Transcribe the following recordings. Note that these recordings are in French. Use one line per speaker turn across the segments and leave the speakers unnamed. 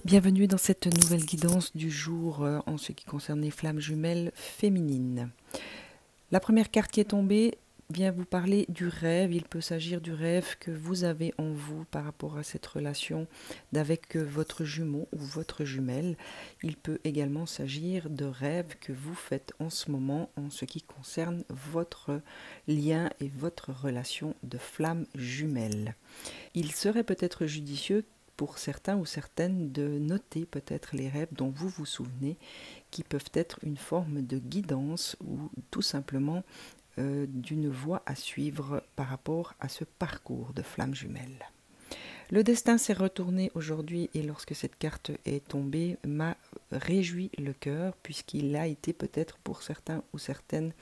Bienvenue dans cette nouvelle guidance du jour en ce qui concerne les flammes jumelles féminines. La première carte qui est tombée vient vous parler du rêve. Il peut s'agir du rêve que vous avez en vous par rapport à cette relation avec votre jumeau ou votre jumelle. Il peut également s'agir de rêves que vous faites en ce moment en ce qui concerne votre lien et votre relation de flamme jumelle. Il serait peut-être judicieux pour certains ou certaines de noter peut-être les rêves dont vous vous souvenez, qui peuvent être une forme de guidance ou tout simplement d'une voie à suivre par rapport à ce parcours de flamme jumelle. Le destin s'est retourné aujourd'hui et lorsque cette carte est tombée m'a réjoui le cœur puisqu'il a été peut-être pour certains ou certaines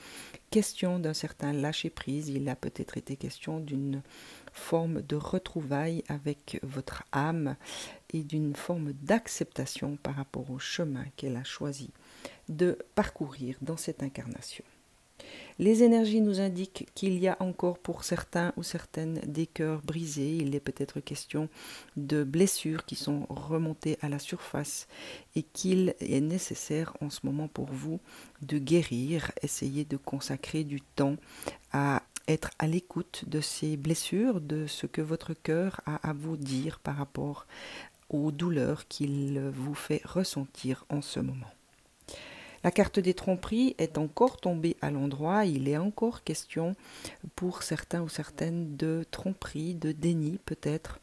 question d'un certain lâcher-prise. Il a peut-être été question d'une forme de retrouvaille avec votre âme et d'une forme d'acceptation par rapport au chemin qu'elle a choisi de parcourir dans cette incarnation. Les énergies nous indiquent qu'il y a encore pour certains ou certaines des cœurs brisés. Il est peut-être question de blessures qui sont remontées à la surface et qu'il est nécessaire en ce moment pour vous de guérir. Essayez de consacrer du temps à être à l'écoute de ces blessures, de ce que votre cœur a à vous dire par rapport aux douleurs qu'il vous fait ressentir en ce moment. La carte des tromperies est encore tombée à l'endroit. Il est encore question pour certains ou certaines de tromperie, de déni peut-être,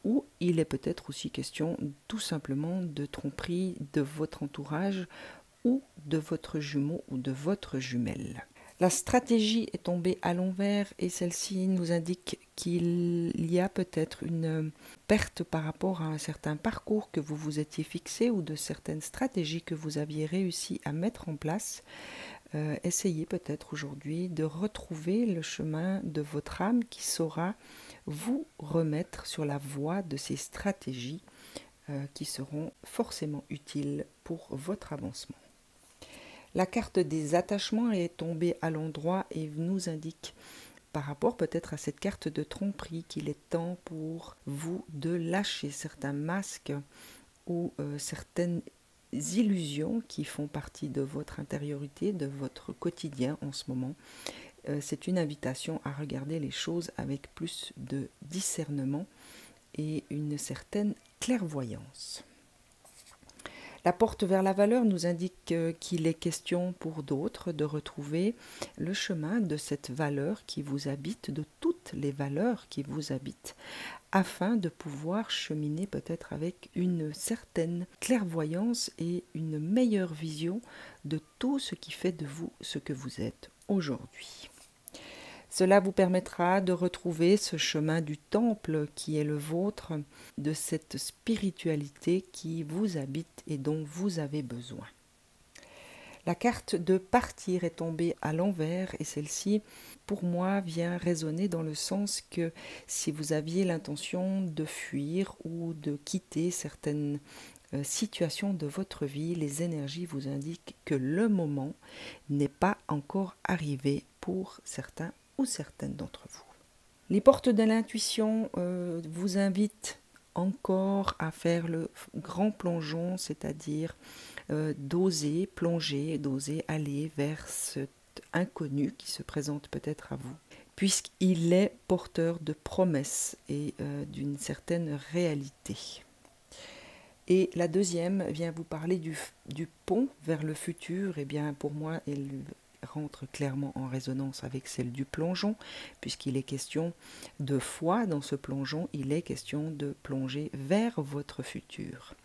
ou il est peut-être aussi question tout simplement de tromperie de votre entourage ou de votre jumeau ou de votre jumelle. La stratégie est tombée à l'envers et celle-ci nous indique qu'il y a peut-être une perte par rapport à un certain parcours que vous vous étiez fixé ou de certaines stratégies que vous aviez réussi à mettre en place. Essayez peut-être aujourd'hui de retrouver le chemin de votre âme qui saura vous remettre sur la voie de ces stratégies qui seront forcément utiles pour votre avancement. La carte des attachements est tombée à l'endroit et nous indique par rapport peut-être à cette carte de tromperie qu'il est temps pour vous de lâcher certains masques ou certaines illusions qui font partie de votre intériorité, de votre quotidien en ce moment. C'est une invitation à regarder les choses avec plus de discernement et une certaine clairvoyance. La porte vers la valeur nous indique qu'il est question pour d'autres de retrouver le chemin de cette valeur qui vous habite, de toutes les valeurs qui vous habitent, afin de pouvoir cheminer peut-être avec une certaine clairvoyance et une meilleure vision de tout ce qui fait de vous ce que vous êtes aujourd'hui. Cela vous permettra de retrouver ce chemin du temple qui est le vôtre, de cette spiritualité qui vous habite et dont vous avez besoin. La carte de partir est tombée à l'envers et celle-ci, pour moi, vient résonner dans le sens que si vous aviez l'intention de fuir ou de quitter certaines situations de votre vie, les énergies vous indiquent que le moment n'est pas encore arrivé pour certains ou certaines d'entre vous. Les portes de l'intuition vous invitent encore à faire le grand plongeon, c'est-à-dire d'oser plonger, d'oser aller vers cet inconnu qui se présente peut-être à vous, puisqu'il est porteur de promesses et d'une certaine réalité. Et la deuxième vient vous parler du pont vers le futur. Eh bien, pour moi, elle rentre clairement en résonance avec celle du plongeon, puisqu'il est question de foi dans ce plongeon, il est question de plonger vers votre futur.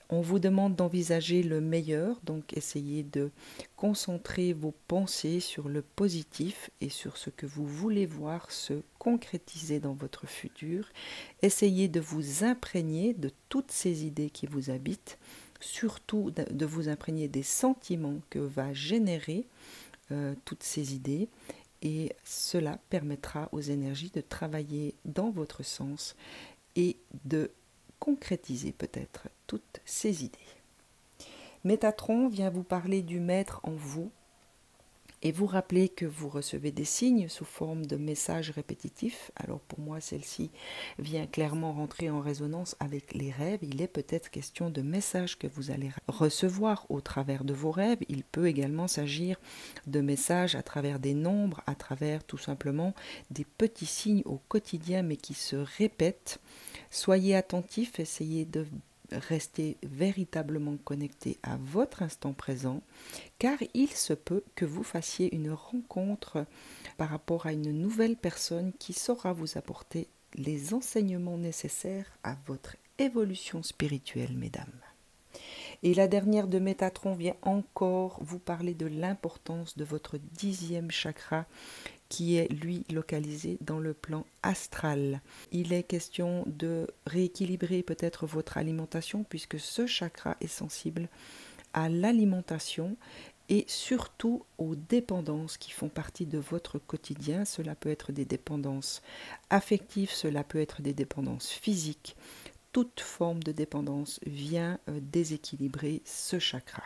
On vous demande d'envisager le meilleur, donc essayez de concentrer vos pensées sur le positif et sur ce que vous voulez voir se concrétiser dans votre futur. Essayez de vous imprégner de toutes ces idées qui vous habitent, surtout de vous imprégner des sentiments que va générer toutes ces idées, et cela permettra aux énergies de travailler dans votre sens et de concrétiser peut-être toutes ces idées. Métatron vient vous parler du maître en vous, Et vous rappelez que vous recevez des signes sous forme de messages répétitifs. Alors pour moi, celle-ci vient clairement rentrer en résonance avec les rêves. Il est peut-être question de messages que vous allez recevoir au travers de vos rêves. Il peut également s'agir de messages à travers des nombres, à travers tout simplement des petits signes au quotidien mais qui se répètent. Soyez attentifs, essayez de rester véritablement connecté à votre instant présent, car il se peut que vous fassiez une rencontre par rapport à une nouvelle personne qui saura vous apporter les enseignements nécessaires à votre évolution spirituelle, mesdames. Et la dernière de Métatron vient encore vous parler de l'importance de votre 10e chakra qui est lui localisé dans le plan astral. Il est question de rééquilibrer peut-être votre alimentation puisque ce chakra est sensible à l'alimentation et surtout aux dépendances qui font partie de votre quotidien. Cela peut être des dépendances affectives, cela peut être des dépendances physiques. Toute forme de dépendance vient déséquilibrer ce chakra.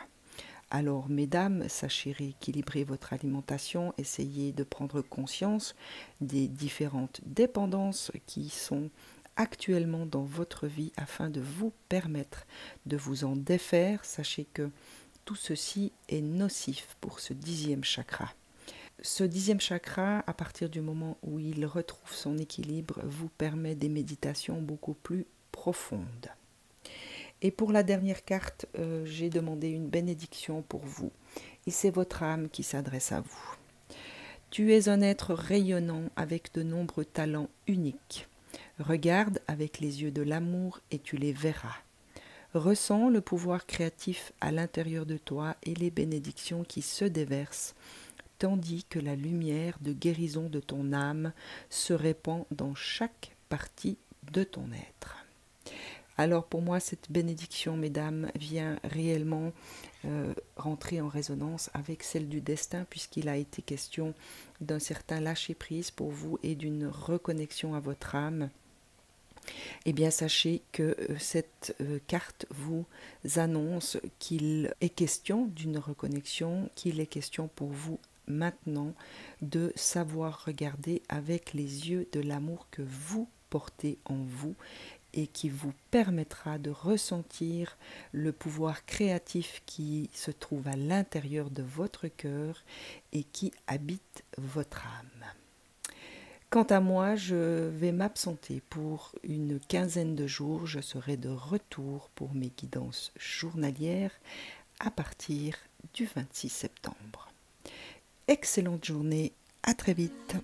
Alors, mesdames, sachez rééquilibrer votre alimentation, essayez de prendre conscience des différentes dépendances qui sont actuellement dans votre vie afin de vous permettre de vous en défaire. Sachez que tout ceci est nocif pour ce 10e chakra. Ce 10e chakra, à partir du moment où il retrouve son équilibre, vous permet des méditations beaucoup plus profondes. Et pour la dernière carte, j'ai demandé une bénédiction pour vous. Et c'est votre âme qui s'adresse à vous. Tu es un être rayonnant avec de nombreux talents uniques. Regarde avec les yeux de l'amour et tu les verras. Ressens le pouvoir créatif à l'intérieur de toi et les bénédictions qui se déversent, tandis que la lumière de guérison de ton âme se répand dans chaque partie de ton être. Alors pour moi, cette bénédiction, mesdames, vient réellement rentrer en résonance avec celle du destin, puisqu'il a été question d'un certain lâcher-prise pour vous et d'une reconnexion à votre âme. Eh bien, sachez que cette carte vous annonce qu'il est question d'une reconnexion, qu'il est question pour vous maintenant de savoir regarder avec les yeux de l'amour que vous portez en vous et qui vous permettra de ressentir le pouvoir créatif qui se trouve à l'intérieur de votre cœur et qui habite votre âme. Quant à moi, je vais m'absenter pour une quinzaine de jours. Je serai de retour pour mes guidances journalières à partir du 26 septembre. Excellente journée, à très vite.